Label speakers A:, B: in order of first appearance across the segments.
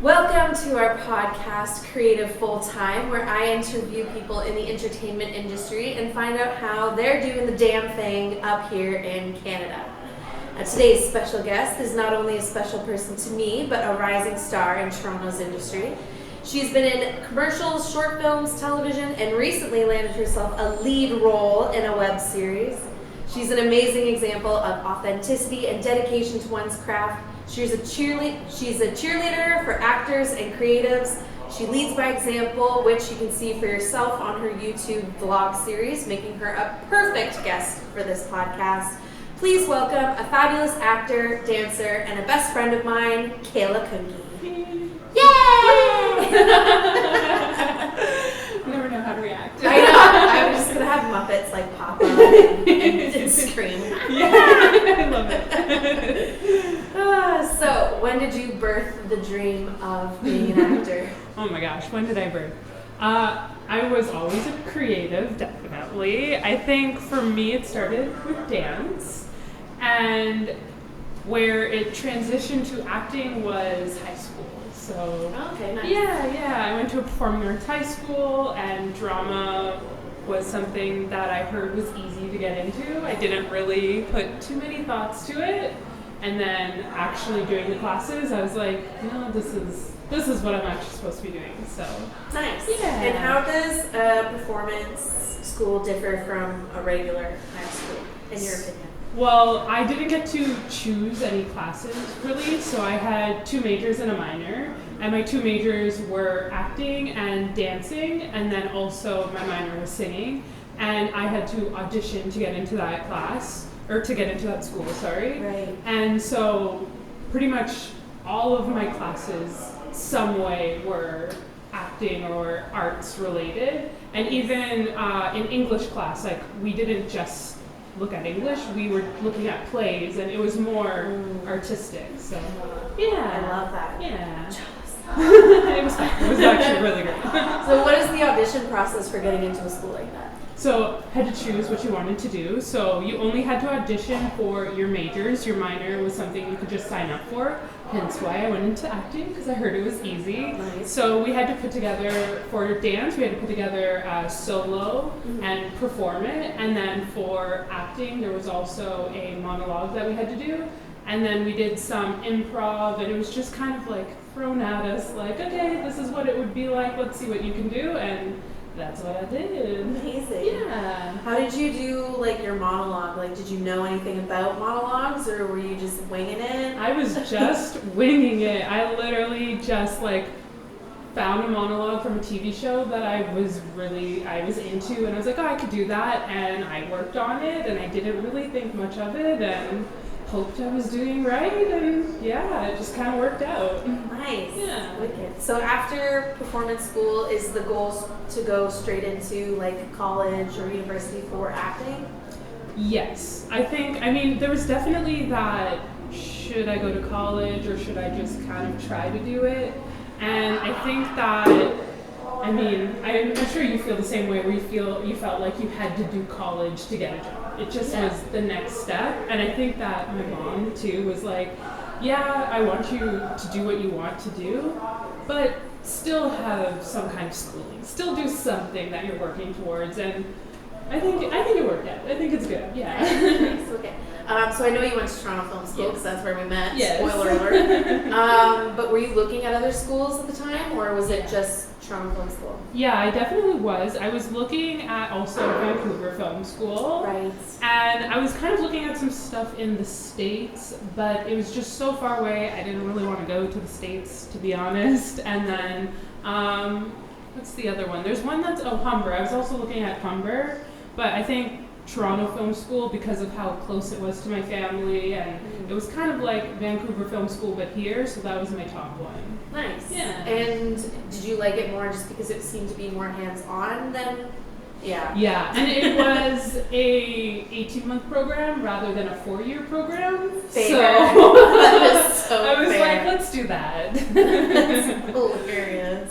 A: Welcome to our podcast, Creative Full Time, where I interview people in the entertainment industry and find out how they're doing the damn thing up here in Canada. Today's special guest is not only a special person to me, but a rising star in Toronto's industry. She's been in commercials, short films, television, and recently landed herself a lead role in a web series. She's an amazing example of authenticity and dedication to one's craft. She's a cheerleader for actors and creatives. She leads by example, which you can see for yourself on her YouTube vlog series, making her a perfect guest for this podcast. Please welcome a fabulous actor, dancer, and a best friend of mine, Kayla Kuhnke. Yay!
B: I never know how to react.
A: I know. I'm just gonna have Muppets like pop up and scream.
B: Yeah, I love it.
A: So, when did you birth the dream of being an actor?
B: Oh my gosh, when did I birth? I was always a creative, definitely. I think for me it started with dance, and where it transitioned to acting was high school. So,
A: okay, nice.
B: Yeah. I went to a performing arts high school, and drama was something that I heard was easy to get into. I didn't really put too many thoughts to it, and then actually doing the classes, I was like, no, this is what I'm actually supposed to be doing. So
A: nice.
B: Yeah.
A: And how does a performance school differ from a regular high school, in your opinion?
B: Well, I didn't get to choose any classes, really, so I had 2 majors and a minor, and my 2 majors were acting and dancing, and then also my minor was singing, and I had to audition to get into that class, or to get into that school, sorry.
A: Right.
B: And so pretty much all of my classes, some way, were acting or arts related, and even in English class, like, we didn't just look at English, we were looking at plays, and it was more artistic, so yeah.
A: I love that.
B: Yeah. It was fun. It was actually really great.
A: So what is the audition process for getting into a school like that?
B: So had to choose what you wanted to do. So you only had to audition for your majors. Your minor was something you could just sign up for. Hence why I went into acting, because I heard it was easy.
A: Nice.
B: So we had to put together, for dance, we had to put together a solo and perform it. And then for acting, there was also a monologue that we had to do. And then we did some improv, and it was just kind of like thrown at us, like, okay, this is what it would be like. Let's see what you can do. And that's what I did.
A: Amazing.
B: Yeah.
A: How did you do, like, your monologue? Like, did you know anything about monologues, or were you just winging it?
B: I was just winging it. I literally just, like, found a monologue from a TV show that I was into, and I was like, oh, I could do that, and I worked on it, and I didn't really think much of it, and hoped I was doing right, and yeah, it just kind of worked out.
A: Nice.
B: Yeah.
A: Wicked. So after performance school, is the goal to go straight into like college or university for acting?
B: Yes. I mean, there was definitely that, should I go to college or should I just kind of try to do it? And I think that, I mean, I'm sure you feel the same way, where you felt like you had to do college to get a job. It just was the next step. And I think that my mom too was like, yeah, I want you to do what you want to do, but still have some kind of schooling. Still do something that you're working towards. And I think it worked out. I think it's good. Yeah.
A: Nice. Okay. So I know you went to Toronto Film School because that's where we met.
B: Yes.
A: Spoiler alert. But were you looking at other schools at the time, or was it just Toronto Film School?
B: Yeah, I definitely was. I was looking at also Vancouver Film School.
A: Right.
B: And I was kind of looking at some stuff in the States, but it was just so far away, I didn't really want to go to the States, to be honest. And then, what's the other one? There's one that's, Humber. I was also looking at Humber, but I think Toronto Film School, because of how close it was to my family, and it was kind of like Vancouver Film School, but here, so that was my top one.
A: Nice.
B: Yeah.
A: And did you like it more just because it seemed to be more hands-on than? Yeah.
B: Yeah, and it was a 18-month program rather than a 4-year program.
A: Fair.
B: So,
A: That is so
B: I was
A: fair.
B: like, let's do that.
A: That's hilarious.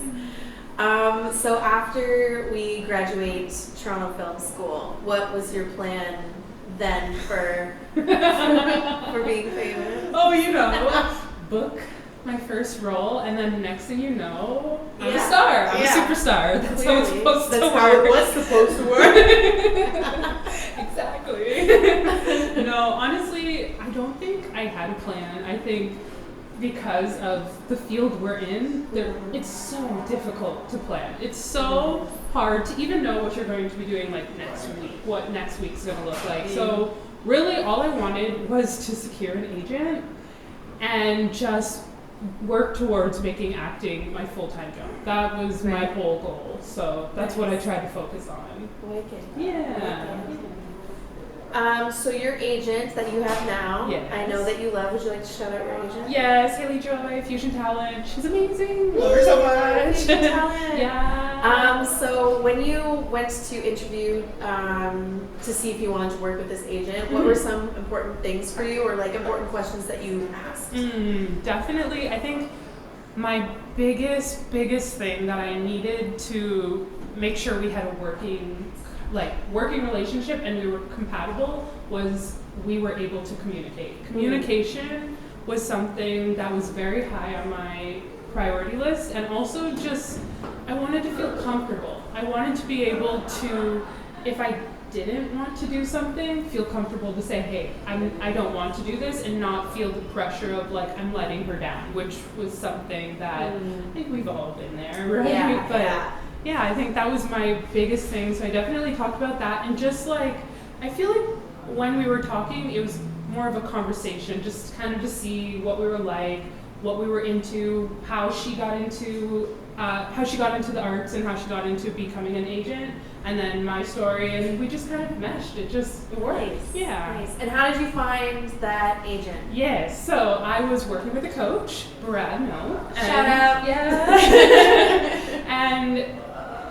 A: So after we graduate Toronto Film School, what was your plan then for being famous?
B: Oh, book my first role, and then next thing you know, I'm a
A: Yeah.
B: star. I'm
A: Yeah.
B: a superstar. That's how it's
A: Clearly.
B: supposed to
A: That's
B: work.
A: how it was supposed to work.
B: Exactly. No, honestly, I don't think I had a plan. I think because of the field we're in, it's so difficult to plan. It's so hard to even know what you're going to be doing like next week, what next week's going to look like. So really all I wanted was to secure an agent and just work towards making acting my full-time job. That was my whole goal. So that's what I tried to focus on.
A: Wicked.
B: Yeah.
A: So your agent that you have now,
B: Yes.
A: I know that you love. Would you like to shout out your agent?
B: Yes, Haley Joy, Fusion Talent. She's amazing. Love her so much.
A: Fusion Talent.
B: Yeah.
A: So when you went to interview to see if you wanted to work with this agent, what were some important things for you, or like important questions that you asked?
B: Definitely. I think my biggest thing that I needed to make sure we had a working relationship and we were compatible was we were able to communicate. Communication was something that was very high on my priority list, and also just I wanted to feel comfortable. I wanted to be able to, if I didn't want to do something, feel comfortable to say, hey, I don't want to do this, and not feel the pressure of like I'm letting her down, which was something that I think we've all been there, right?
A: Yeah,
B: But yeah, I think that was my biggest thing. So I definitely talked about that, and just like I feel like when we were talking, it was more of a conversation, just kind of to see what we were like, what we were into, how she got into the arts, and how she got into becoming an agent, and then my story, and we just kind of meshed. It worked.
A: Nice.
B: Yeah.
A: Nice. And how did you find that agent?
B: Yes. So I was working with a coach, Brad Mill.
A: Shout out.
B: Yeah. And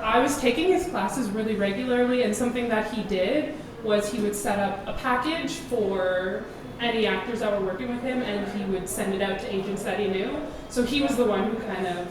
B: I was taking his classes really regularly, and something that he did was he would set up a package for any actors that were working with him, and he would send it out to agents that he knew. So he was the one who kind of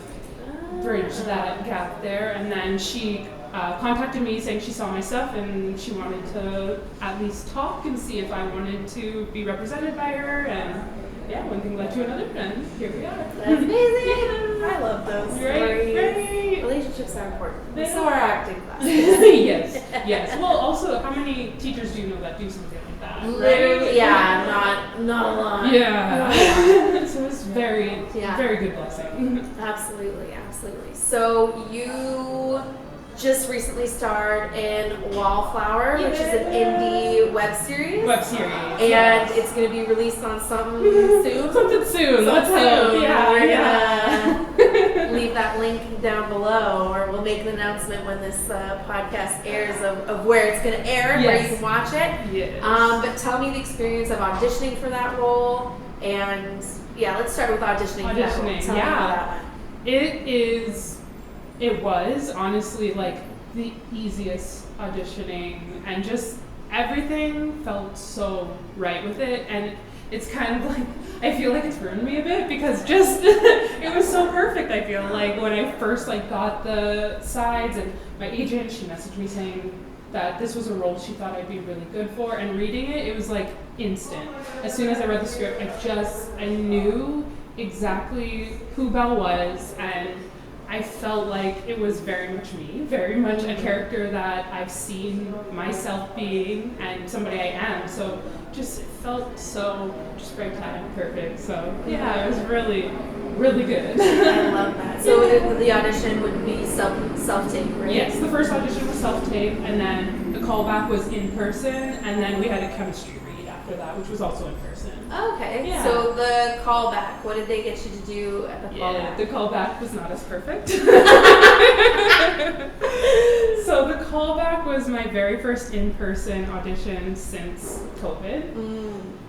B: bridged that gap there, and then she contacted me saying she saw my stuff and she wanted to at least talk and see if I wanted to be represented by her, and yeah, one thing led to another, and here we are.
A: That's amazing. I love those stories.
B: Right.
A: Relationships are important.
B: They
A: So
B: are.
A: are acting classes.
B: Yes. Well, also, how many teachers do you know that do something like that?
A: Literally,
B: Right?
A: yeah, not a lot.
B: Yeah. So it's very good blessing.
A: Absolutely. So you just recently starred in WALLFLOWER, which is an indie web series. And it's going to be released on something soon.
B: Something soon. Let's hope.
A: Yeah. We're gonna leave that link down below, or we'll make an announcement when this podcast airs of where it's going to air, where you can watch it.
B: Yes.
A: But tell me the experience of auditioning for that role, and let's start with auditioning for that role. Tell me how that went.
B: It was honestly like the easiest auditioning, and just everything felt so right with it, and it's kind of like I feel like it's ruined me a bit because just it was so perfect. I feel like when I first got the sides, and my agent, she messaged me saying that this was a role she thought I'd be really good for, and reading it was like instant. As soon as I read the script, I knew exactly who Belle was, and I felt like it was very much me, very much a character that I've seen myself being, and somebody I am. So just it felt so just right time, perfect. So yeah, it was really, really good.
A: I love that. So the audition would be self-tape, right?
B: Yes, the first audition was self-tape, and then the callback was in person, and then we had a chemistry read after that, which was also in person.
A: Okay.
B: Yeah.
A: So the callback, what did they get you to do at the callback?
B: Yeah, the callback was not as perfect. So the callback was my very first in-person audition since COVID.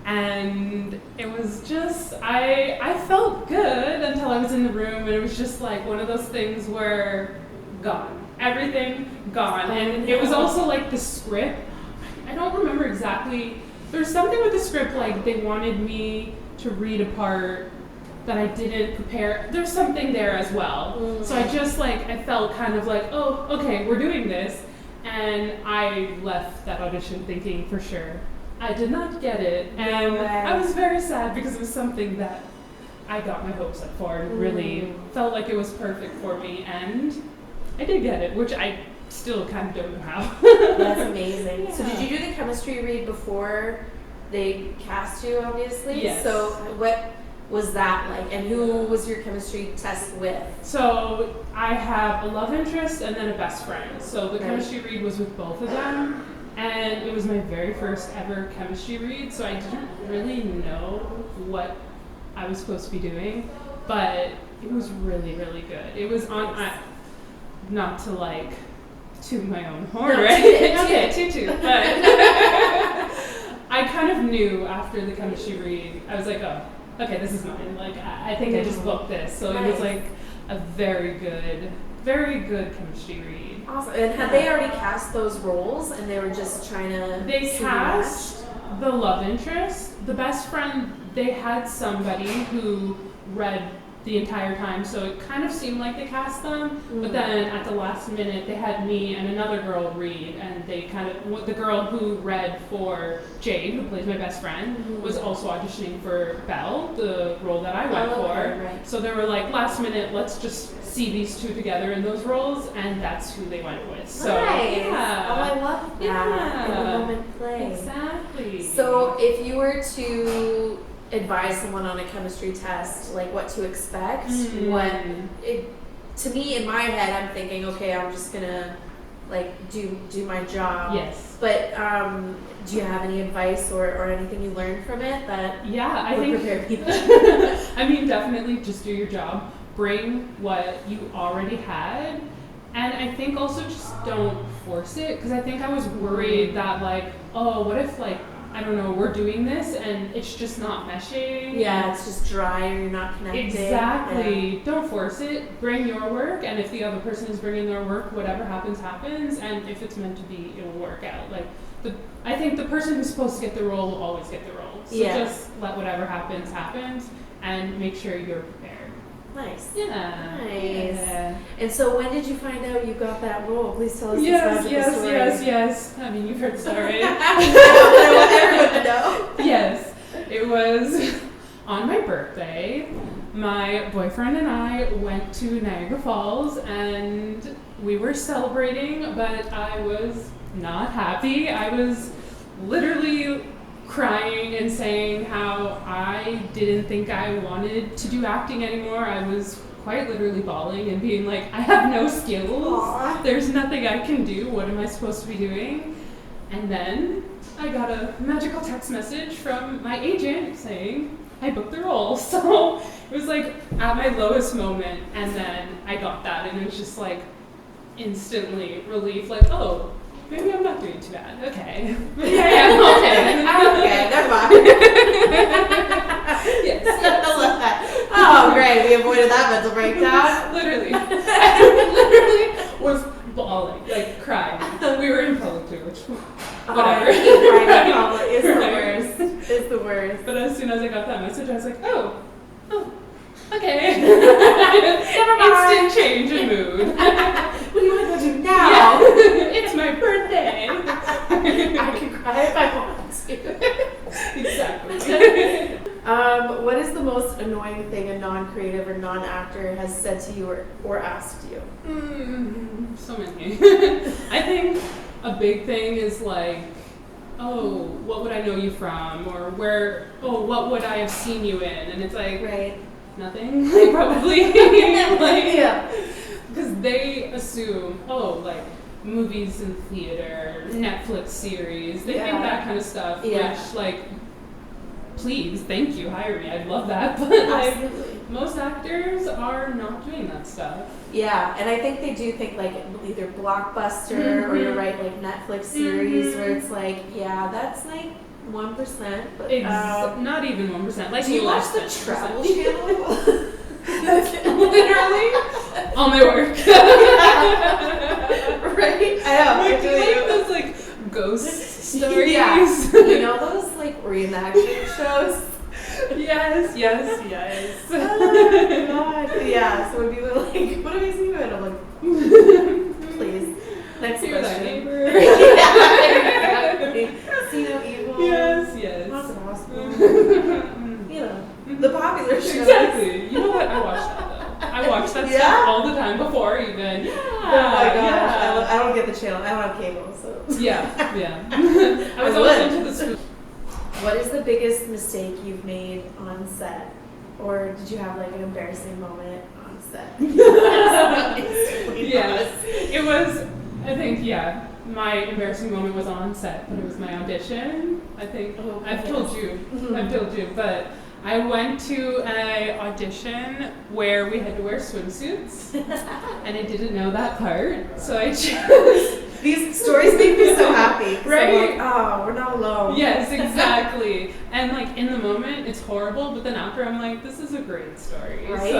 B: And it was just, I felt good until I was in the room, and it was just like one of those things where gone. Everything gone. And it was also like the script, I don't remember exactly. There's something with the script, like they wanted me to read a part that I didn't prepare. There's something there as well. So I just I felt kind of like, oh, okay, we're doing this. And I left that audition thinking for sure I did not get it. And I was very sad because it was something that I got my hopes up for and really felt like it was perfect for me, and I did get it, which I still kind of don't know how.
A: That's amazing.
B: Yeah.
A: So did you do the chemistry read before they cast you, obviously?
B: Yes.
A: So what was that like, and who was your chemistry test with?
B: So I have a love interest and then a best friend. So the
A: Right.
B: chemistry read was with both of them, and it was my very first ever chemistry read, so I didn't really know what I was supposed to be doing, but it was really, really good. It was on, not to like toot my own horn,
A: No,
B: right?
A: toot it,
B: Okay, toot, but I kind of knew after the chemistry read, I was like, oh, okay, this is mine. Like, I think I just booked this. So it was like a very good chemistry read.
A: Awesome. And had they already cast those roles, and they were just trying to
B: They
A: see
B: cast the love interest, the best friend. They had somebody who read the entire time, so it kind of seemed like they cast them, but then at the last minute they had me and another girl read, and they kind of, the girl who read for Jade, who plays my best friend, was also auditioning for Belle, the role that I went for.
A: Right.
B: So they were like, last minute, let's just see these two together in those roles, and that's who they went with. So
A: nice.
B: yeah.
A: Oh, I love that.
B: Yeah.
A: In the moment play.
B: Exactly.
A: So if you were to advise someone on a chemistry test, like what to expect, to me in my head, I'm thinking, okay, I'm just gonna like do my job.
B: Yes.
A: But do you have any advice or anything you learned from it that
B: I
A: would
B: think
A: prepare people?
B: I mean, definitely just do your job. Bring what you already had. And I think also just don't force it, because I think I was worried that like, oh, what if like, I don't know, we're doing this and it's just not meshing.
A: Yeah, it's just dry or you're not connected.
B: Exactly.
A: Yeah.
B: Don't force it. Bring your work, and if the other person is bringing their work, whatever happens, happens. And if it's meant to be, it will work out. Like, I think the person who's supposed to get the role will always get the role. So just let whatever happens, happens, and make sure you're prepared.
A: Nice.
B: Yeah.
A: Nice.
B: Yeah.
A: And so when did you find out you got that role? Please tell us this
B: Yes,
A: magical story.
B: yes. I mean, you've heard the story.
A: I want everyone to know.
B: Yes. It was on my birthday. My boyfriend and I went to Niagara Falls, and we were celebrating, but I was not happy. I was literally crying and saying how I didn't think I wanted to do acting anymore. I was quite literally bawling and being like, I have no skills.
A: Aww.
B: There's nothing I can do. What am I supposed to be doing? And then I got a magical text message from my agent saying I booked the role. So it was like at my lowest moment, and then I got that, and it was just like instantly relief, like, oh, maybe I'm not doing too bad. Okay. Okay.
A: Okay, never mind.
B: Yes.
A: I love that. Oh, great. We avoided that mental breakdown.
B: Literally. I literally was bawling, like crying. We were in public too, which, whatever.
A: It's the worst. It's the worst.
B: But as soon as I got that message, I was like, oh, okay.
A: Never mind.
B: Instant change in mood.
A: What do you want to go do now?
B: It's my birthday.
A: I can cry if I want to.
B: Exactly.
A: What is the most annoying thing a non-creative or non-actor has said to you or asked you?
B: So many. I think a big thing is like, oh, what would I know you from? Or what would I have seen you in? And it's like,
A: Right.
B: nothing, like, probably. Like,
A: Yeah.
B: because they assume, oh, like movies and theater, Netflix series, they think that kind of stuff, which, like, please, thank you, hire me, I'd love that. But like,
A: Absolutely.
B: most actors are not doing that stuff.
A: Yeah, and I think they do think like either Blockbuster or you're right, like Netflix series where it's like, yeah, that's like 1%, but
B: not even 1%. Like,
A: do you watch the
B: less
A: Travel
B: than
A: Channel?
B: Literally, all my work.
A: Right? I know.
B: Like,
A: I feel
B: like
A: you.
B: those like ghost stories.
A: Yeah. You know those like reenactment shows?
B: Yes.
A: Oh my god. Yeah, so when people are like, what have you seen? And I'm like, please. Next
B: You're
A: question.
B: that neighbor.
A: Yeah, exactly. See no evil.
B: Yes.
A: Not possible. You know. The popular shows.
B: Exactly. You know what? I watch that though. I watch that stuff all the time before even. Yeah.
A: Oh my gosh. I don't get the channel. I don't have cable, so.
B: Yeah. I was always into the school.
A: What is the biggest mistake you've made on set? Or did you have like an embarrassing moment on set?
B: Yes. It was, I think, my embarrassing moment was on set, but it was my audition. I think I've told you, but I went to an audition where we had to wear swimsuits, and I didn't know that part, so I chose.
A: These stories make me so happy.
B: Right?
A: Like, oh, we're not alone.
B: Yes, exactly. And like in the moment, it's horrible, but then after, I'm like, this is a great story.
A: Right?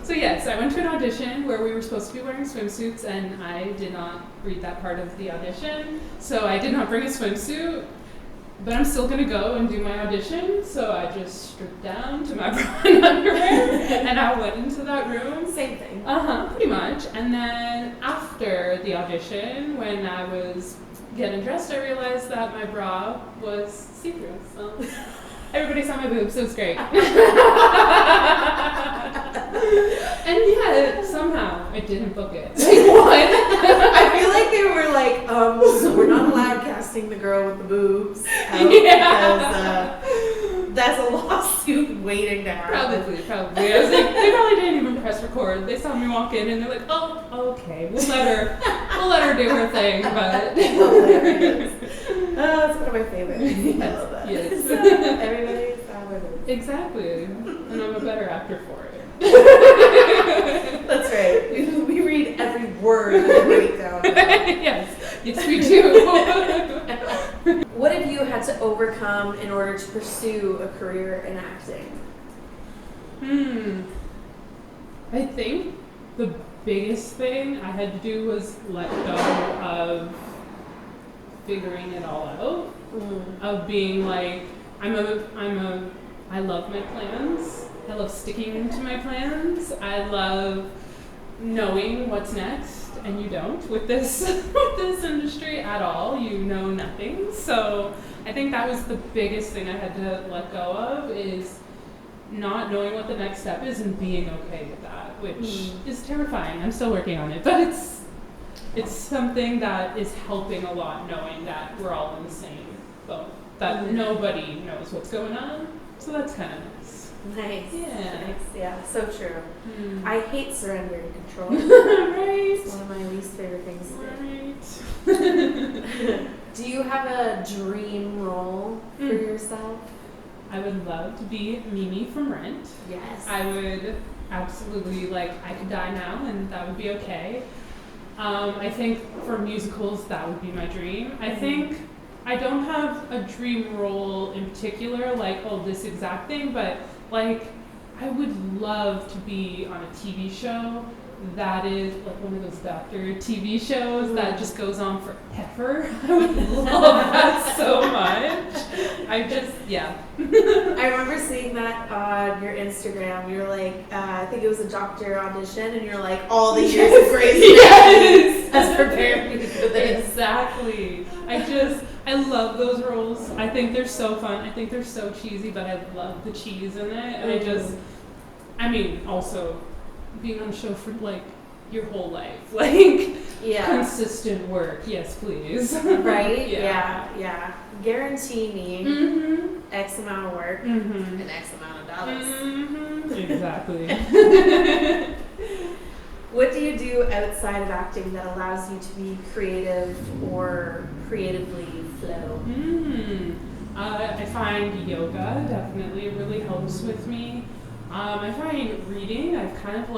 B: So yes, I went to an audition where we were supposed to be wearing swimsuits, and I did not read that part of the audition, so I did not bring a swimsuit. But I'm still gonna go and do my audition, so I just stripped down to my bra and underwear, and I went into that room.
A: Same thing.
B: Pretty much. And then after the audition, when I was getting dressed, I realized that my bra was see-through. So everybody saw my boobs, so it was great. And yet, somehow, I didn't book it. What?
A: I feel like they were like, so we're not allowed casting the girl with the boobs out because that's a lawsuit waiting to happen.
B: Probably. I was like, they probably didn't even press record. They saw me walk in and they're like, oh, okay, we'll let her do her thing, but.
A: Hilarious. That's one of my favorites.
B: Yes.
A: I love that.
B: Yes.
A: Everybody saw my boobs.
B: Exactly. And I'm a better actor for it.
A: That's right. We read every word in the breakdown.
B: Yes, we do.
A: What have you had to overcome in order to pursue a career in acting?
B: I think the biggest thing I had to do was let go of figuring it all out. Of being like, I love my plans. I love sticking to my plans. I love knowing what's next, and you don't with this industry at all. You know nothing. So I think that was the biggest thing I had to let go of, is not knowing what the next step is and being okay with that, which is terrifying. I'm still working on it, but it's something that is helping a lot, knowing that we're all in the same boat, that nobody knows what's going on. So that's kind of nice.
A: Nice.
B: Yeah.
A: Nice. Yeah, so true. I hate surrendering control.
B: Right.
A: It's one of my least favorite things
B: Right.
A: to do. Do you have a dream role for yourself?
B: I would love to be Mimi from Rent.
A: Yes.
B: I would absolutely, I could die now and that would be okay. I think for musicals, that would be my dream. I think I don't have a dream role in particular, this exact thing, but I would love to be on a TV show that is one of those doctor TV shows that just goes on forever. I would love that so much.
A: I remember seeing that on your Instagram. You were like, I think it was a doctor audition, and you're like, all the years of Grey's Anatomy has prepared me for this.
B: Exactly. I love those roles. I think they're so fun. I think they're so cheesy, but I love the cheese in it. And also being on a show for your whole life, consistent work. Yes, please.
A: Right? Yeah. Guarantee me X amount of work and X amount of dollars.
B: Exactly.
A: What do you do outside of acting that allows you to be creative or creatively flow?
B: I find yoga definitely really helps with me. I find reading, I've kind of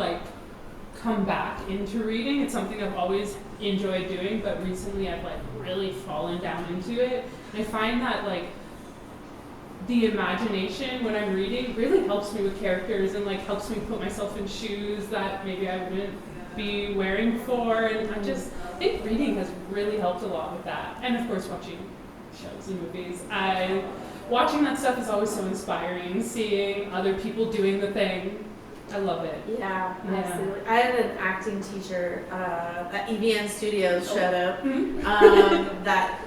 B: come back into reading. It's something I've always enjoyed doing, but recently I've really fallen down into it. And I find that the imagination when I'm reading really helps me with characters and helps me put myself in shoes that maybe I wouldn't be wearing before. And I think reading has really helped a lot with that. And of course watching shows and movies. Watching that stuff is always so inspiring, seeing other people doing the thing. I love it.
A: Yeah, absolutely. I had an acting teacher at EVN Studios, shout out, that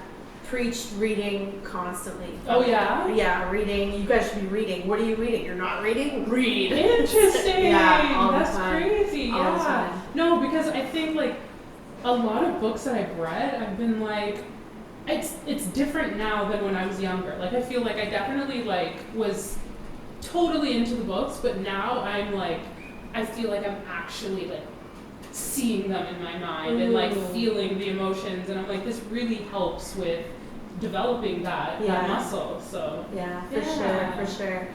A: preached reading constantly.
B: Oh, yeah?
A: Yeah, reading. You guys should be reading. What are you reading? You're not reading? Read.
B: Interesting.
A: Yeah, all the
B: That's
A: time.
B: crazy.
A: All the
B: Yeah.
A: time.
B: No, because I think like a lot of books that I've read, I've been like, it's different now than when I was younger. Like I feel like I definitely like was totally into the books, but now I'm like, I feel like I'm actually like seeing them in my mind and like feeling the emotions, and I'm like, this really helps with developing that muscle. So
A: yeah, for sure.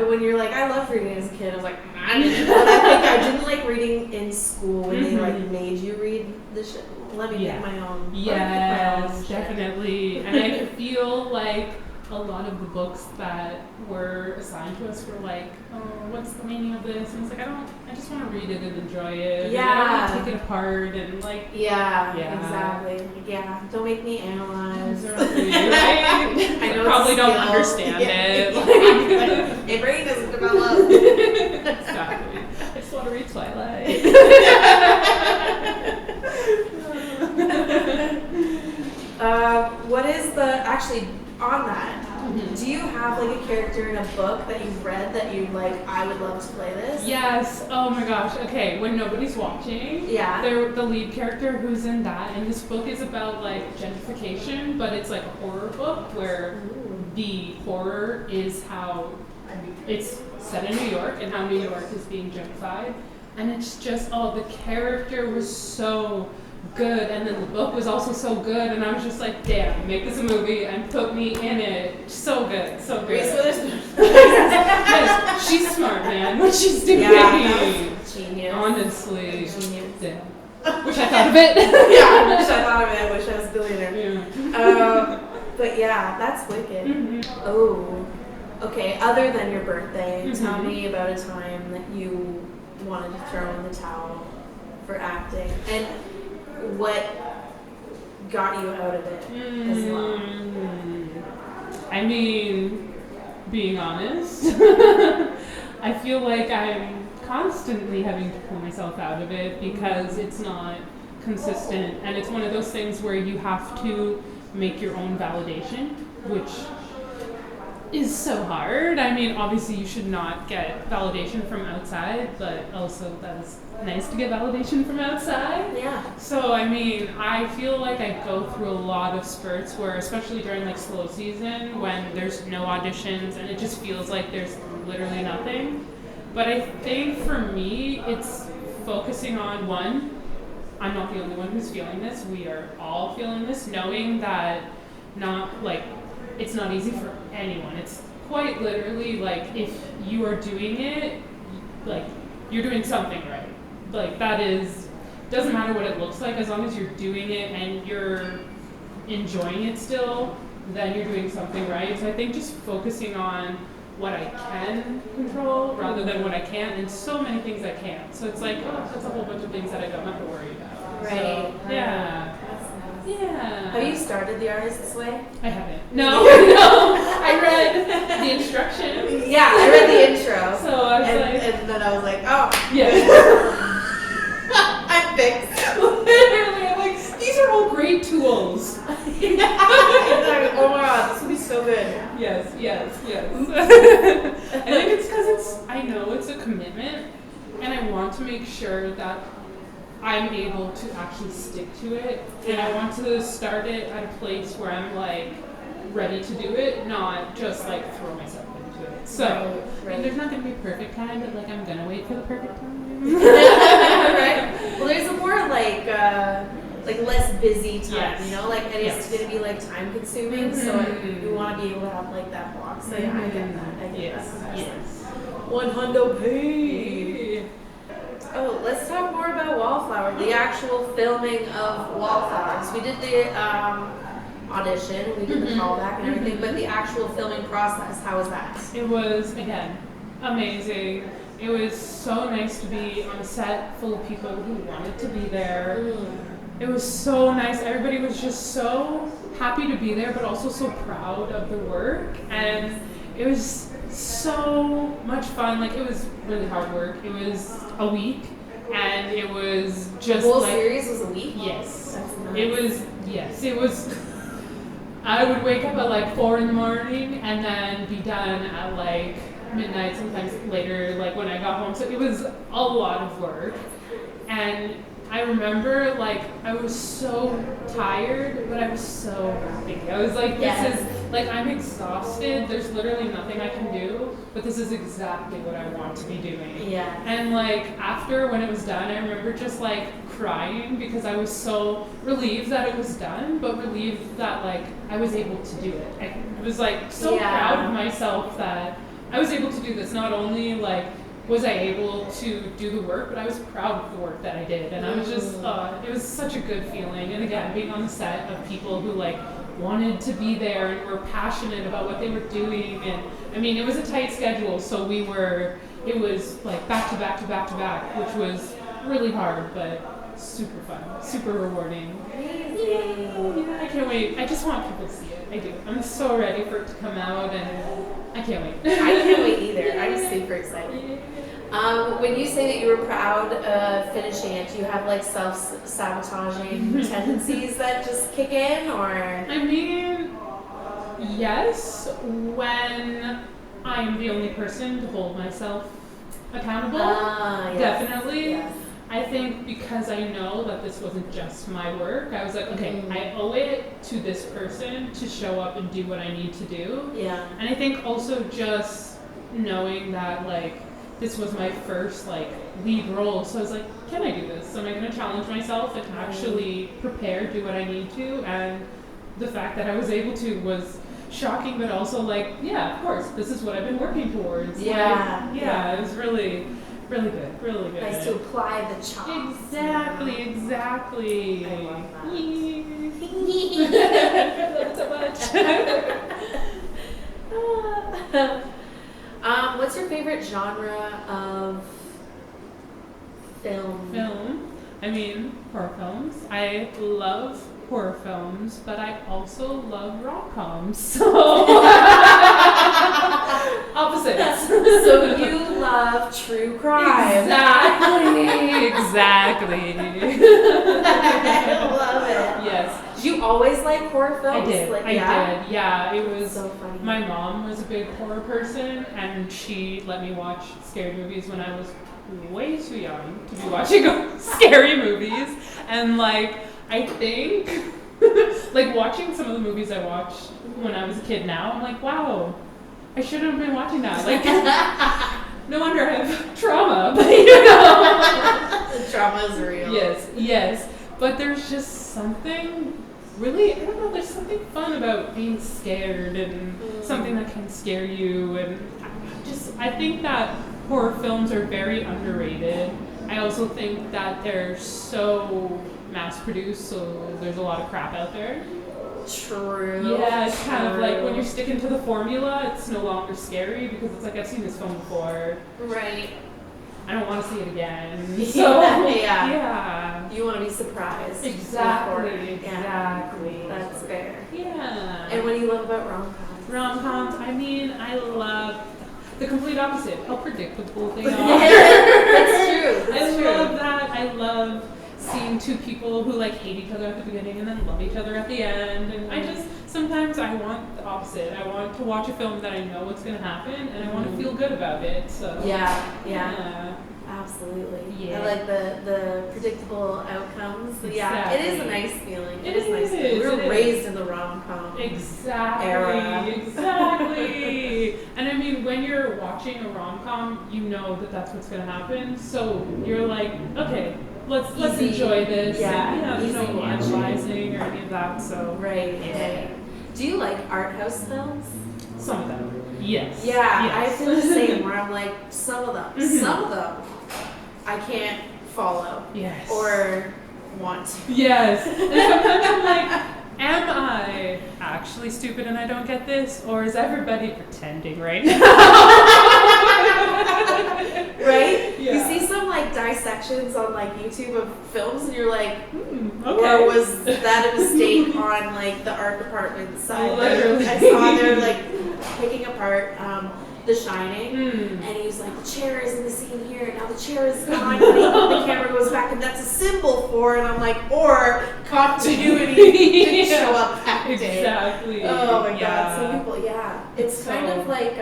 A: When you're like, I loved reading as a kid, I was like, but I think I didn't like reading in school when they like made you read the shit. Let me pick my own.
B: Yes, definitely. And I feel like a lot of the books that were assigned to us were like, oh, what's the meaning of this? And it's like, I just want to read it and enjoy it.
A: Yeah.
B: And I don't want to take it apart and like.
A: Yeah. Exactly. Yeah. Don't make me analyze.
B: Exactly, right?
A: I know
B: probably don't understand it. Like,
A: my brain doesn't develop.
B: Exactly. I just want to read Twilight.
A: What is actually on that? Do you have like a character in a book that you've read that you like? I would love to play this.
B: Yes. Oh my gosh. Okay. When nobody's watching.
A: Yeah.
B: The lead character who's in that, and this book is about like gentrification, but it's like a horror book where the horror is how it's set in New York and how New York is being gentrified, and it's just the character was so good, and then the book was also so good, and I was just like, damn, make this a movie and put me in it. So good, so good. Yes, she's smart, man. What she's doing.
A: Yeah, genius.
B: Honestly.
A: Genius.
B: Damn. Wish I thought of it.
A: Yeah, wish I thought of it. Wish I was a billionaire.
B: Yeah.
A: But yeah, that's wicked. Oh, okay. Other than your birthday, tell me about a time that you wanted to throw in the towel for acting, and what got you out of it as well.
B: I mean, being honest, I feel like I'm constantly having to pull myself out of it because it's not consistent, and it's one of those things where you have to make your own validation, which is so hard. I mean, obviously you should not get validation from outside, but also that is nice to get validation from outside.
A: Yeah.
B: So, I mean, I feel like I go through a lot of spurts where, especially during like slow season, when there's no auditions and it just feels like there's literally nothing. But I think for me, it's focusing on one, I'm not the only one who's feeling this. We are all feeling this, knowing that it's not easy for anyone. It's quite literally like if you are doing it, like you're doing something right. Like that doesn't matter what it looks like, as long as you're doing it and you're enjoying it still, then you're doing something right. So I think just focusing on what I can control rather than what I can't, and so many things I can't. So it's like, that's a whole bunch of things that I don't have to worry about.
A: Right.
B: So, yeah.
A: That's nice.
B: Yeah.
A: Have you started The Artist's Way?
B: I haven't. No. I read the instructions.
A: Yeah, I read the intro.
B: So I was
A: and then I was like, oh.
B: Yeah.
A: I'm fixed.
B: Literally, I'm like, these are all great tools.
A: Oh my god, this would be so good.
B: Yes. I think it's because I know it's a commitment, and I want to make sure that I'm able to actually stick to it, and I want to start it at a place where I'm like ready to do it, not just like throw myself into it. So
A: Right.
B: I mean, there's not going to be a perfect time, but like I'm gonna wait for the perfect time.
A: Right. Well, there's a more like less busy time,
B: Yes.
A: you know, like, and it's going to be like time consuming, so you want to be able to have like that block. So yeah, I get that. I get that.
B: Yes.
A: 100p. Oh, let's talk more about Wallflower, the actual filming of Wallflowers. We did the audition, we did the callback and everything, but the actual filming process, how was that?
B: It was, again, amazing. It was so nice to be on a set full of people who wanted to be there. It was so nice. Everybody was just so happy to be there, but also so proud of the work. And it was so much fun. Like, it was really hard work. It was a week, and it was just
A: The whole
B: like,
A: series was a week?
B: yes.
A: That's nice.
B: It was, yes. It was I would wake up at like 4 in the morning and then be done at like midnight, sometimes later, like when I got home. So it was a lot of work. And I remember like I was so tired, but I was so happy. I was like, this is like, I'm exhausted. There's literally nothing I can do, but this is exactly what I want to be doing.
A: Yeah.
B: And like after when it was done, I remember just like crying because I was so relieved that it was done, but relieved that like I was able to do it. I was like so proud of myself that I was able to do this. Not only like was I able to do the work, but I was proud of the work that I did. And I was just, it was such a good feeling. And again, being on the set of people who like wanted to be there and were passionate about what they were doing. And I mean, it was a tight schedule, so it was like back to back to back to back, which was really hard, but super fun, super rewarding.
A: Amazing.
B: Yeah, I can't wait. I just want people to see it. I do. I'm so ready for it to come out, and I can't wait.
A: I can't wait either. I'm super excited. When you say that you were proud of finishing it, do you have like self-sabotaging tendencies that just kick in, or?
B: I mean, yes, when I'm the only person to hold myself accountable,
A: yes.
B: definitely.
A: Yes.
B: I think because I know that this wasn't just my work, I was like, okay, I owe it to this person to show up and do what I need to do.
A: Yeah.
B: And I think also just knowing that like this was my first like lead role, so I was like, can I do this? Am I going to challenge myself and actually prepare, do what I need to? And the fact that I was able to was shocking, but also like, yeah, of course, this is what I've been working towards.
A: Yeah.
B: Like, yeah, it was really good, really good.
A: Nice to apply the chops.
B: Exactly.
A: I love that.
B: I love it so much.
A: What's your favorite genre of film?
B: I mean, horror films. I love horror films, but I also love rom-coms. So opposites.
A: So you love true crime.
B: Exactly.
A: I love it.
B: Yes.
A: Did you always like horror films?
B: I did.
A: Like,
B: I did. Yeah, it was
A: so funny.
B: My mom was a big horror person, and she let me watch scary movies when I was way too young to be watching scary movies. And like, I think like watching some of the movies I watched when I was a kid now, I'm like, wow, I shouldn't have been watching that. Like, no wonder I have trauma, but you know.
A: The trauma is real.
B: Yes. But there's just something really, I don't know, there's something fun about being scared and something that can scare you. And I think that horror films are very underrated. I also think that they're so mass-produced, so there's a lot of crap out there.
A: True.
B: Yeah, it's kind of like when you're sticking to the formula, it's no longer scary because it's like, I've seen this film before.
A: Right.
B: I don't want to see it again. So, yeah.
A: You want to be surprised.
B: Exactly.
A: That's fair.
B: Yeah.
A: And what do you love about rom-coms?
B: Rom-coms, I mean, I love the complete opposite, how predictable they are.
A: That's true.
B: I love that. I love seeing two people who like hate each other at the beginning and then love each other at the end. And sometimes I want the opposite. I want to watch a film that I know what's going to happen and I want to feel good about it. So
A: yeah. Absolutely.
B: Yeah.
A: I like the predictable outcomes.
B: Exactly.
A: Yeah, it is a nice feeling.
B: It
A: is nice.
B: is.
A: We were raised in the rom-com era.
B: Exactly. And I mean, when you're watching a rom-com, you know that that's what's going to happen. So you're like, okay, let's enjoy this.
A: Yeah,
B: There's no
A: easy
B: analyzing or any of that. So
A: Right. Do you like art house films?
B: some of them, yes.
A: Yeah,
B: Yes.
A: I feel the same. Where I'm like, some of them, I can't follow.
B: Yes.
A: Or want to.
B: Yes. And sometimes I'm like, am I actually stupid and I don't get this, or is everybody pretending right now?
A: Right?
B: Yeah.
A: You see some like dissections on like YouTube of films and you're like,
B: okay.
A: or was that a mistake on like the art department side?
B: Literally.
A: I saw they're like picking apart The Shining, and he's like, the chair is in the scene here, now the chair is gone, and the camera goes back, and that's a symbol for, and I'm like, or continuity didn't show up that
B: Exactly.
A: Oh my
B: Yeah.
A: god, some people, it's kind of like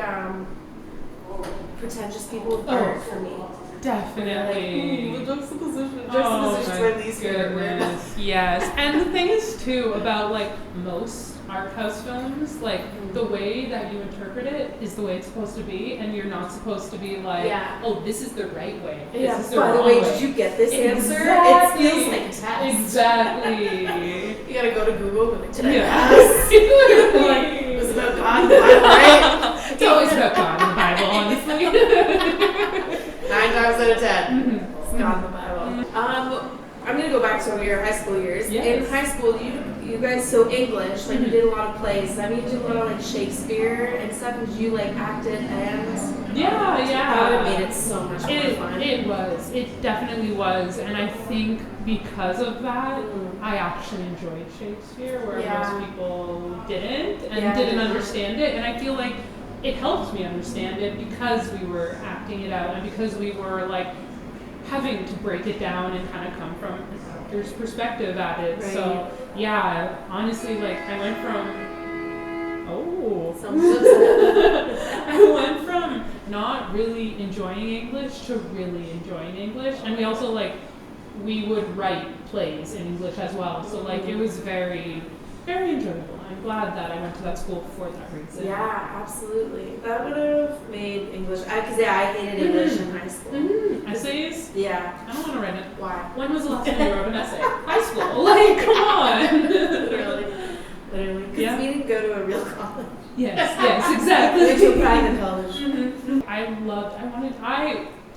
A: pretentious people with art for me.
B: Definitely.
A: Like, the juxtaposition.
B: Oh
A: Juxtaposition's
B: my
A: my least favorite word.
B: goodness. Yes. And the thing is too about like most art house films, like the way that you interpret it is the way it's supposed to be, and you're not supposed to be like, oh, this is the right way.
A: Yeah.
B: This is the
A: By the
B: wrong
A: way,
B: way.
A: did you get this answer?
B: Exactly.
A: It feels like a test.
B: Exactly.
A: You gotta go to Google and be like, did I
B: Yeah.
A: pass?
B: Literally.
A: Like, it was about God, right?
B: It's always about God in the Bible, honestly.
A: 9 times out of 10.
B: Mhm.
A: It's God in the Bible. I'm gonna go back to your high school years.
B: Yes.
A: In high school, you guys, so English, like you did a lot of plays. I mean, you did a lot of like Shakespeare and stuff. Did you like act it and?
B: Yeah.
A: That would have made it so much more fun.
B: It was. It definitely was. And I think because of that, I actually enjoyed Shakespeare, where most people didn't and didn't understand it. And I feel like it helped me understand it because we were acting it out and because we were like having to break it down and kind of come from an actor's perspective at it.
A: Right.
B: So yeah, honestly, like I went from not really enjoying English to really enjoying English. And we also we would write plays in English as well. So it was very, very enjoyable. I'm glad that I went to that school for that reason.
A: Yeah, absolutely. That would have made English, because I hated English in high school.
B: Essays?
A: Yeah.
B: I don't want to write it.
A: Why?
B: When was the last time you wrote an essay? High school. Like, come on.
A: Literally. Because we didn't go to a real college.
B: Yes, exactly.
A: We went to a private college.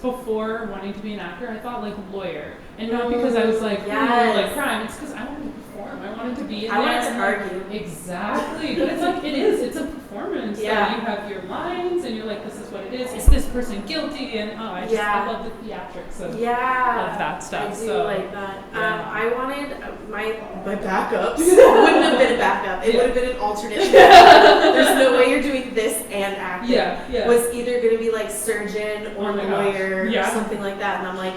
B: Before wanting to be an actor, I thought lawyer. And not because I was like crime, it's because I wanted to perform. I wanted to be in there.
A: I wanted to argue.
B: Exactly. But it's a performance. Yeah. So you have your lines and you're like, this is what it is. Is this person guilty? And I love the theatrics of that stuff.
A: I do like that.
B: Yeah.
A: I wanted my backups. It wouldn't have been a backup. It would have been an alternate. There's no way you're doing this and acting.
B: Yeah.
A: Was either going to be like surgeon or lawyer or something like that. And I'm like,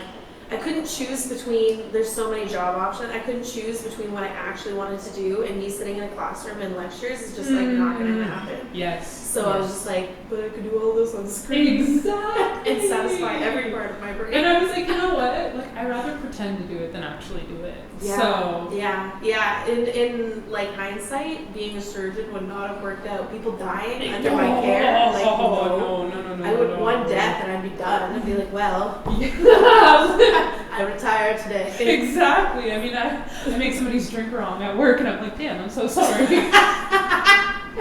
A: I couldn't choose between, there's so many job options, I couldn't choose between what I actually wanted to do, and me sitting in a classroom and lectures is just not going to happen.
B: Yes.
A: So I was just like, but I could do all this on screen.
B: Exactly.
A: And satisfy every part of my brain.
B: And I was like, you know what? I'd rather pretend to do it than actually do it.
A: Yeah.
B: So.
A: Yeah. In hindsight, being a surgeon would not have worked out. People dying under my care.
B: No.
A: I would one death and I'd be done. I'd be like, well, I retired today.
B: Exactly. I mean, I make somebody's drink wrong at work, and I'm like, damn, I'm so sorry.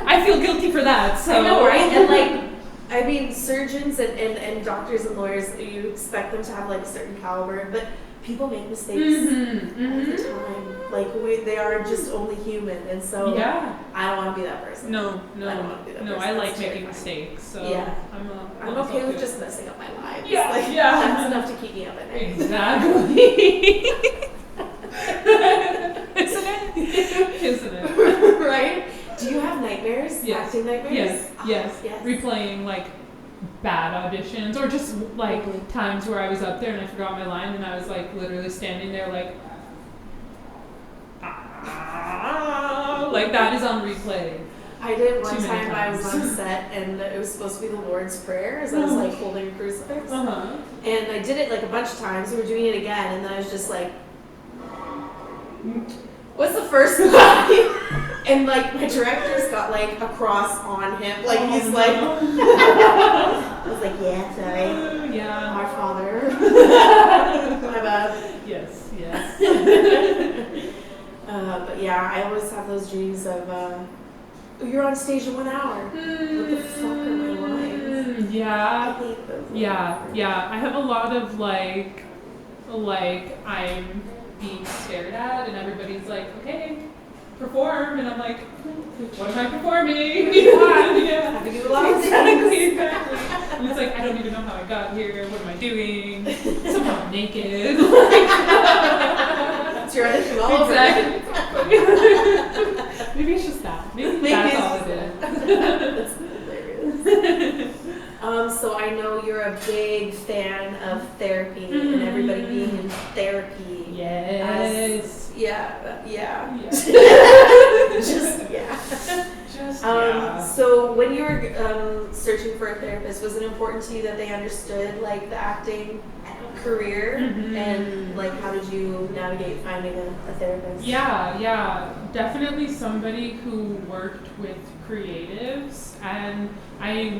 B: I feel guilty for that. So.
A: I know, right? And surgeons and doctors and lawyers, you expect them to have a certain caliber, but people make mistakes all the time. They are just only human, and so I don't want to be that person.
B: No,
A: I don't want to be that person.
B: I like
A: That's
B: making
A: terrifying.
B: mistakes. So
A: I'm okay with just messing up my lives.
B: Yeah.
A: That's enough to keep me up at night.
B: Exactly. Isn't it?
A: Right? Do you have nightmares?
B: Yes.
A: Acting nightmares?
B: Yes. Replaying bad auditions, or just times where I was up there and I forgot my line and I was literally standing there that is on replay.
A: I did one
B: Too many
A: time. I was
B: times.
A: on set and it was supposed to be the Lord's Prayer as I was holding a crucifix. And I did it a bunch of times. We were doing it again, and then I was just like, what's the first line? And my director's got a cross on him. He's I was like, yeah, sorry. Our Father. My bad.
B: Yes.
A: But I always have those dreams of, you're on stage in 1 hour. What the fuck are my lines? I hate those lines.
B: Yeah. I have a lot of I'm being stared at and everybody's like, okay, perform, and I'm like, what am I performing?
A: I can do a lot of things.
B: Exactly. And it's I don't even know how I got here. What am I doing? Somehow I'm naked.
A: It's your edition all over.
B: Exactly. Maybe it's just that. Maybe that's all it is.
A: That's hilarious. So I know you're a big fan of therapy and everybody being in therapy.
B: Yes.
A: Yeah. Just when you were searching for a therapist, was it important to you that they understood like the acting career, and like how did you navigate finding a therapist?
B: Yeah, definitely somebody who worked with creatives, and I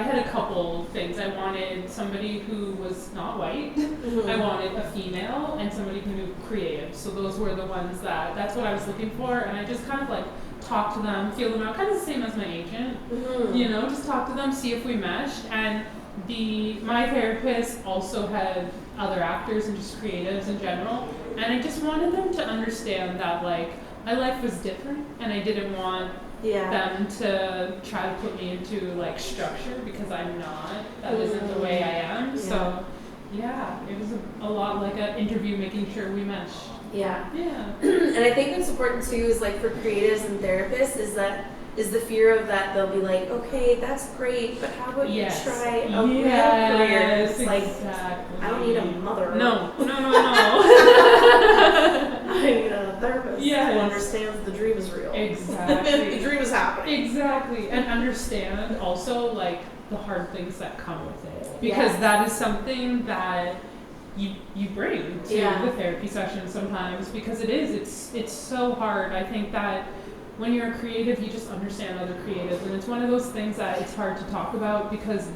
B: had a couple things. I wanted somebody who was not white, I wanted a female, and somebody who knew creative. So those were the ones that's what I was looking for, and I just kind of like talk to them, feel them out, kind of the same as my agent, you know, just talk to them, see if we meshed. And my therapist also had other actors and just creatives in general, and I just wanted them to understand that like my life was different, and I didn't want them to try to put me into like structure, because I'm not. That isn't the way I am. So yeah, it was a lot like an interview, making sure we meshed.
A: Yeah.
B: Yeah.
A: And I think what's important too is like for creatives and therapists is the fear of that they'll be like, okay, that's great, but how about you try a real career? It's like, I don't need a mother.
B: No.
A: I need a therapist who understands the dream is real.
B: Exactly.
A: The dream is happening.
B: Exactly. And understand also like the hard things that come with it. Because that is something that you bring to the therapy session sometimes, because it's so hard. I think that when you're a creative, you just understand other creatives, and it's one of those things that it's hard to talk about because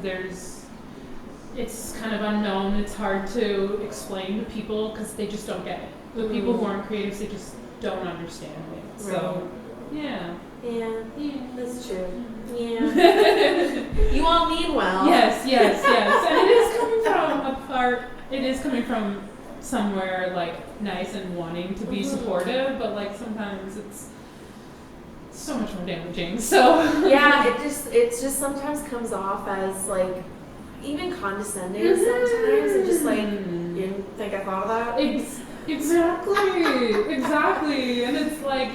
B: it's kind of unknown. It's hard to explain to people because they just don't get it. The people who aren't creatives, they just don't understand it. So, yeah,
A: that's true. Yeah, you all mean well.
B: Yes, and it is coming from a part. It is coming from somewhere like nice and wanting to be supportive, but like sometimes it's so much more damaging. So
A: it just sometimes comes off as like even condescending sometimes, and just like you didn't think I thought of that.
B: Exactly, and it's like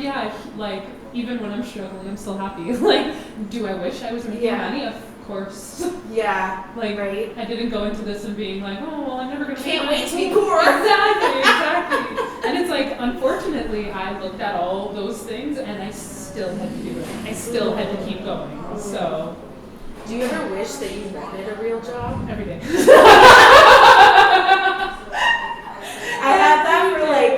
B: like even when I'm struggling, I'm still happy. Like, do I wish I was making money? Of course.
A: Yeah.
B: Like,
A: right.
B: I didn't go into this and being like, oh well, I'm never gonna.
A: Can't wait to be poor.
B: Exactly. And it's like, unfortunately, I looked at all those things and I still had to do it. I still had to keep going. So.
A: Do you ever wish that you wanted a real job?
B: Every day.
A: I had that for like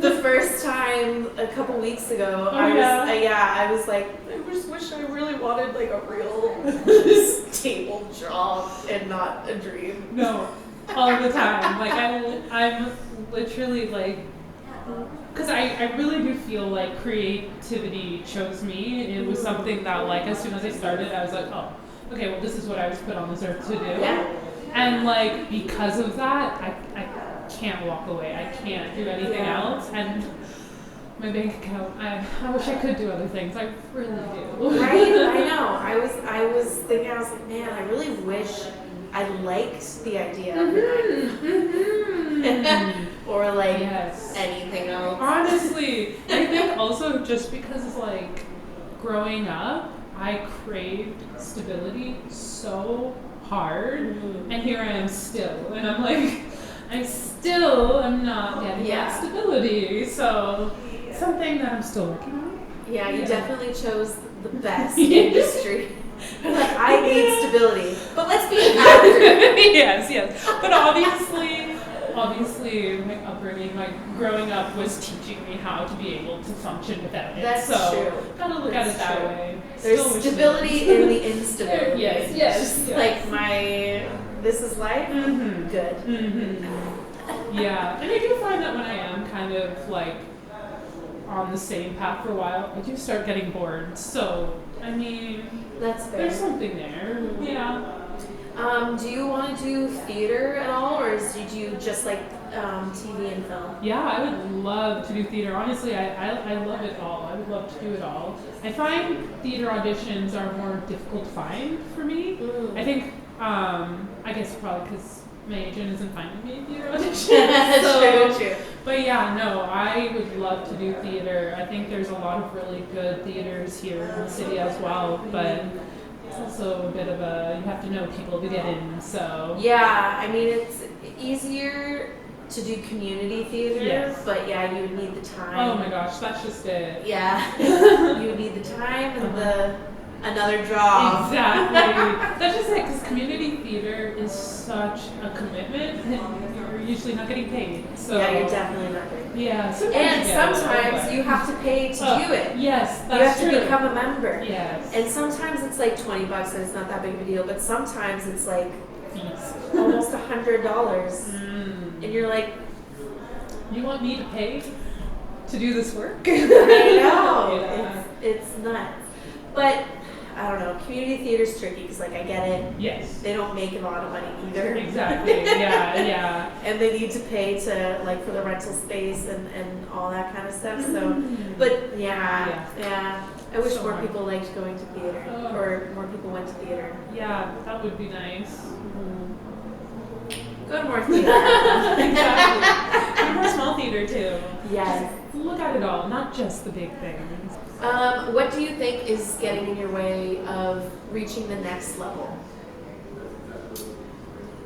A: the first time a couple weeks ago. I was like, I just wish I really wanted like a real stable job and not a dream.
B: No, all the time. Like I'm literally like, because I really do feel like creativity chose me. It was something that like as soon as I started, I was like, oh, okay, well this is what I was put on this earth to do.
A: Yeah.
B: And like because of that, I can't walk away. I can't do anything else. And my bank account, I wish I could do other things. I really do.
A: Right? I know. I was thinking, I was like, man, I really wish I liked the idea of it. Or like anything else.
B: Honestly, I think also just because like growing up, I craved stability so hard, and here I am still, and I'm like, I'm not getting that stability, so something that I'm still working on.
A: Yeah, you definitely chose the best industry. You're like, I need stability, but let's be an actor.
B: Yes, but obviously my upbringing, my growing up was teaching me how to be able to function without it.
A: That's
B: so
A: true.
B: Gotta look at it that way.
A: There's stability in the instability.
B: Yes.
A: Like this is life. Good.
B: Yeah, and I do find that when I am kind of like on the same path for a while, I do start getting bored. So I mean,
A: that's fair.
B: There's something there. Yeah.
A: Do you want to do theater at all, or did you just like TV and film?
B: Yeah, I would love to do theater. Honestly, I love it all. I would love to do it all. I find theater auditions are more difficult to find for me. I think, I guess probably because my agent isn't finding me theater auditions. True. But yeah, no, I would love to do theater. I think there's a lot of really good theaters here in the city as well, but it's also a bit of you have to know people to get in, so.
A: Yeah, I mean, it's easier to do community theater, but yeah, you would need the time.
B: Oh my gosh, that's just it.
A: Yeah, you would need the time and another job.
B: Exactly. That's just it, because community theater is such a commitment, and you're usually not getting paid. So
A: Yeah, you're definitely not getting paid.
B: yeah.
A: And sometimes you have to pay to do it.
B: Yes,
A: You
B: that's
A: have
B: true.
A: to become a member.
B: Yes.
A: And sometimes it's like $20 and it's not that big of a deal, but sometimes it's like
B: Fees.
A: almost $100. And you're like,
B: You want me to pay to do this work?
A: I know.
B: Yeah.
A: It's nuts. But I don't know. Community theater's tricky because, like, I get it.
B: Yes.
A: They don't make a lot of money either.
B: Exactly. Yeah.
A: And they need to pay to, like, for the rental space and all that kind of stuff. So, but yeah. I wish
B: So
A: more
B: hard.
A: people liked going to theater, or more people went to theater.
B: Yeah, that would be nice.
A: Go to more theater.
B: Exactly. And more small theater too.
A: Yes.
B: Look at it all, not just the big things.
A: What do you think is getting in your way of reaching the next level?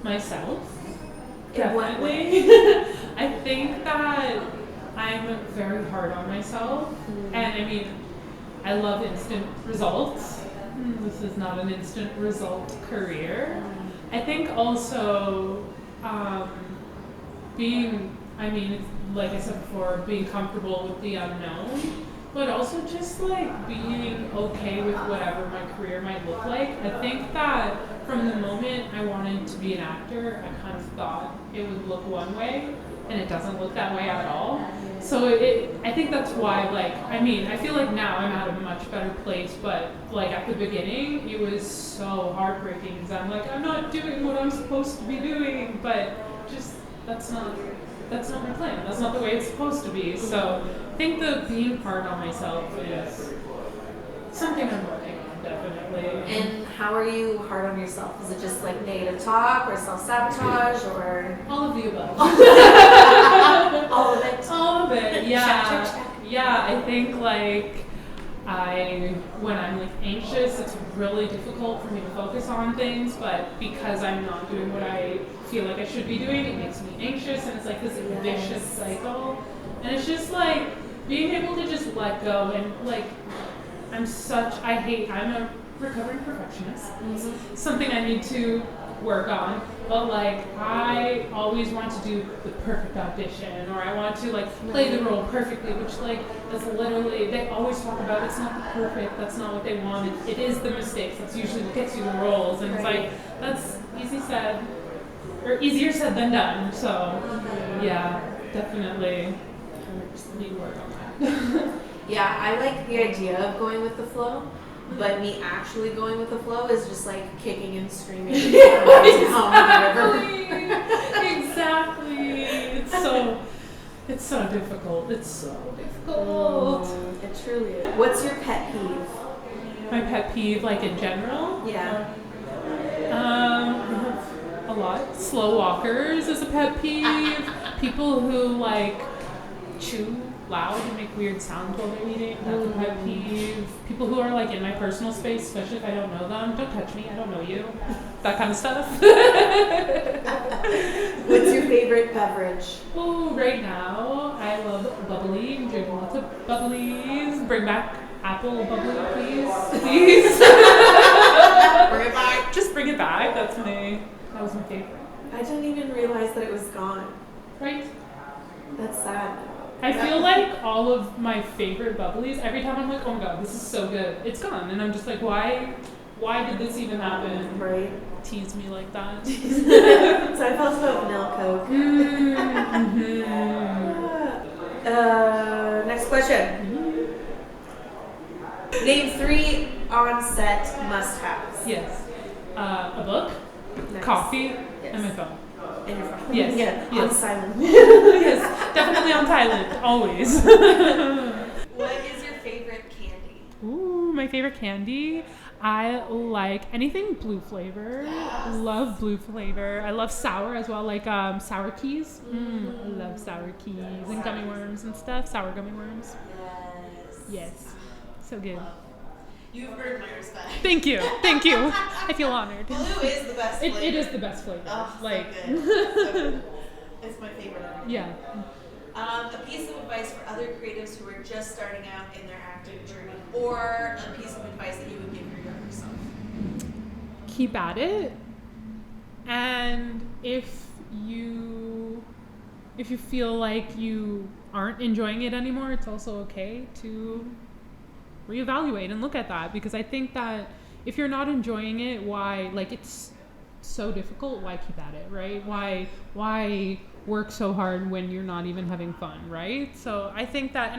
B: Myself.
A: In what
B: Definitely. I think that I'm very hard on myself. And I mean, I love instant results. This is not an instant result career. I think also like I said before, being comfortable with the unknown, but also just like being okay with whatever my career might look like. I think that from the moment I wanted to be an actor, I kind of thought it would look one way, and it doesn't look that way at all. So I think that's why, I feel like now I'm at a much better place, but like at the beginning, it was so heartbreaking because I'm like, I'm not doing what I'm supposed to be doing, but just that's not my plan. That's not the way it's supposed to be. So I think the being hard on myself is something I'm working on, definitely.
A: And how are you hard on yourself? Is it just like negative talk or self-sabotage or?
B: All of the above.
A: All of it.
B: All of it, yeah.
A: Check.
B: Yeah, I think when I'm like anxious, it's really difficult for me to focus on things, but because I'm not doing what I feel like I should be doing, it makes me anxious, and it's like this vicious cycle. And it's just like being able to just let go, and like I'm a recovering perfectionist. Something I need to work on, but like I always want to do the perfect audition, or I want to like play the role perfectly, which like that's literally, they always talk about it's not the perfect, that's not what they want, it is the mistakes, that's usually what gets you the roles, and it's like that's easier said than done. So yeah, definitely need to work on that.
A: Yeah, I like the idea of going with the flow, but me actually going with the flow is just like kicking and screaming.
B: Exactly. It's so difficult. It
A: truly is. What's your pet peeve?
B: My pet peeve, like in general?
A: Yeah.
B: A lot. Slow walkers is a pet peeve. People who like chew loud and make weird sounds while they're eating. That's a pet peeve. People who are like in my personal space, especially if I don't know them. Don't touch me. I don't know you. That kind of stuff.
A: What's your favorite beverage?
B: Oh, right now I love bubbly. I'm drinking lots of bubblies. Bring back apple bubbly, please. Please.
A: Bring it back.
B: Just bring it back. That was my favorite.
A: I didn't even realize that it was gone.
B: Right?
A: That's sad.
B: I feel like all of my favorite bubblies, every time I'm like, oh my god, this is so good, it's gone. And I'm just like, why did this even happen?
A: Right.
B: Tease me like that.
A: So I felt about vanilla Coke. Next question. Name 3 on-set must-haves.
B: Yes. A book,
A: Nice.
B: coffee,
A: Yes.
B: and my phone.
A: And your phone.
B: Yes.
A: Yeah,
B: Yes.
A: on silent.
B: Yes, definitely on silent, always.
A: What is your favorite candy?
B: Ooh, my favorite candy? I like anything blue flavor.
A: Yes.
B: Love blue flavor. I love sour as well, like sour keys. I love sour keys and gummy worms and stuff. Sour gummy worms. Yes. So good.
A: You've earned my respect.
B: Thank you. I feel honored.
A: Blue is the best flavor.
B: It is the best flavor.
A: Oh,
B: like,
A: so good. So good. It's my favorite.
B: Yeah.
A: A piece of advice for other creatives who are just starting out in their acting journey, or a piece of advice that you would give your yourself?
B: Keep at it. And if you feel like you aren't enjoying it anymore, it's also okay to reevaluate and look at that, because I think that if you're not enjoying it, why, like, it's so difficult, why keep at it, right? Why work so hard when you're not even having fun, right? So I think that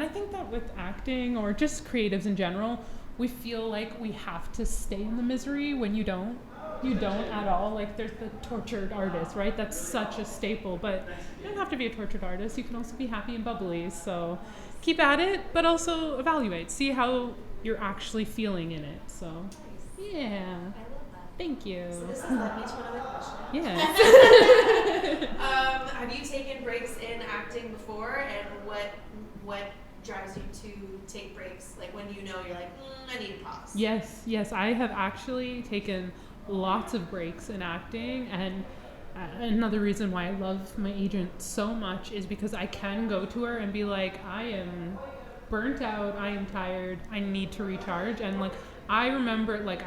B: with acting or just creatives in general, we feel like we have to stay in the misery when you don't at all. Like, there's the tortured artist, right? That's such a staple, but you don't have to be a tortured artist. You can also be happy and bubbly. So keep at it, but also evaluate, see how you're actually feeling in it. So yeah,
A: I love that.
B: thank you.
A: So this has led me to another question.
B: Yes.
A: Have you taken breaks in acting before, and what drives you to take breaks? Like, when you know you're like, I need to pause.
B: Yes, I have actually taken lots of breaks in acting, and another reason why I love my agent so much is because I can go to her and be like, I am burnt out, I am tired, I need to recharge. And like, I remember, like,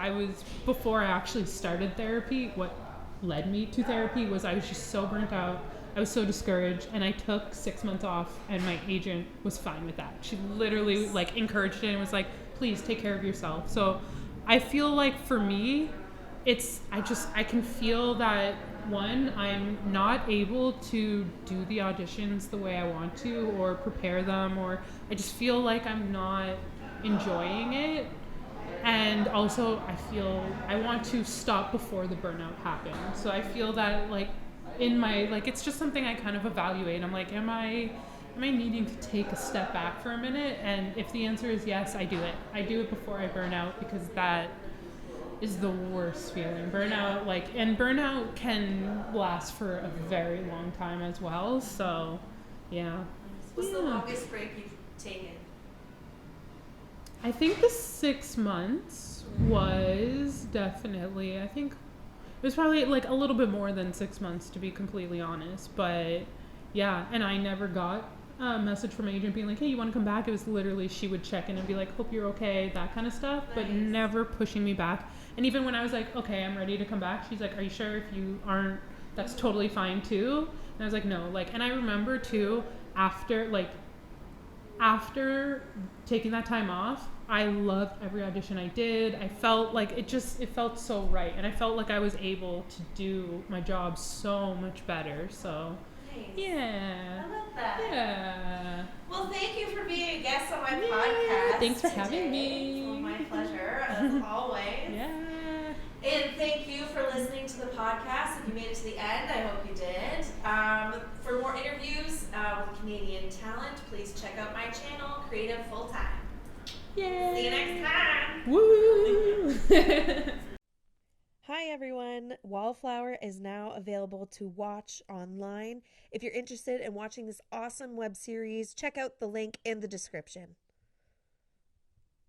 B: before I actually started therapy, what led me to therapy was I was just so burnt out, I was so discouraged, and I took 6 months off, and my agent was fine with that. She literally, like, encouraged it and was like, please take care of yourself. So I feel like for me, I can feel that, one, I'm not able to do the auditions the way I want to or prepare them, or I just feel like I'm not enjoying it. And also I feel I want to stop before the burnout happens. So I feel that, like, in my, like, it's just something I kind of evaluate. I'm like, am I needing to take a step back for a minute? And if the answer is yes, I do it. I do it before I burn out, because that is the worst feeling. Burnout can last for a very long time as well. So, yeah.
A: What's the longest break you've taken?
B: I think the 6 months was definitely, I think it was probably like a little bit more than 6 months, to be completely honest. But yeah, and I never got a message from my agent being like, hey, you want to come back? It was literally, she would check in and be like, hope you're okay, that kind of stuff. Nice. But never pushing me back. And even when I was like, okay, I'm ready to come back, she's like, are you sure? If you aren't, that's totally fine too. And I was like, no. Like, and I remember too, after taking that time off, I loved every audition I did. I felt like it felt so right, and I felt like I was able to do my job so much better. So
A: nice.
B: Yeah.
A: I love that.
B: Yeah.
A: Well, thank you for being a guest on my podcast.
B: Thanks for
A: today.
B: having me.
A: Well, my pleasure, as always.
B: Yeah.
A: And thank you for listening to the podcast. If you made it to the end, I hope you did. For more interviews with Canadian talent, please check out my channel, Creative Full Time.
B: Yay.
A: See you next time.
B: Woo!
C: Hi everyone, WALLFLOWER is now available to watch online. If you're interested in watching this awesome web series, check out the link in the description.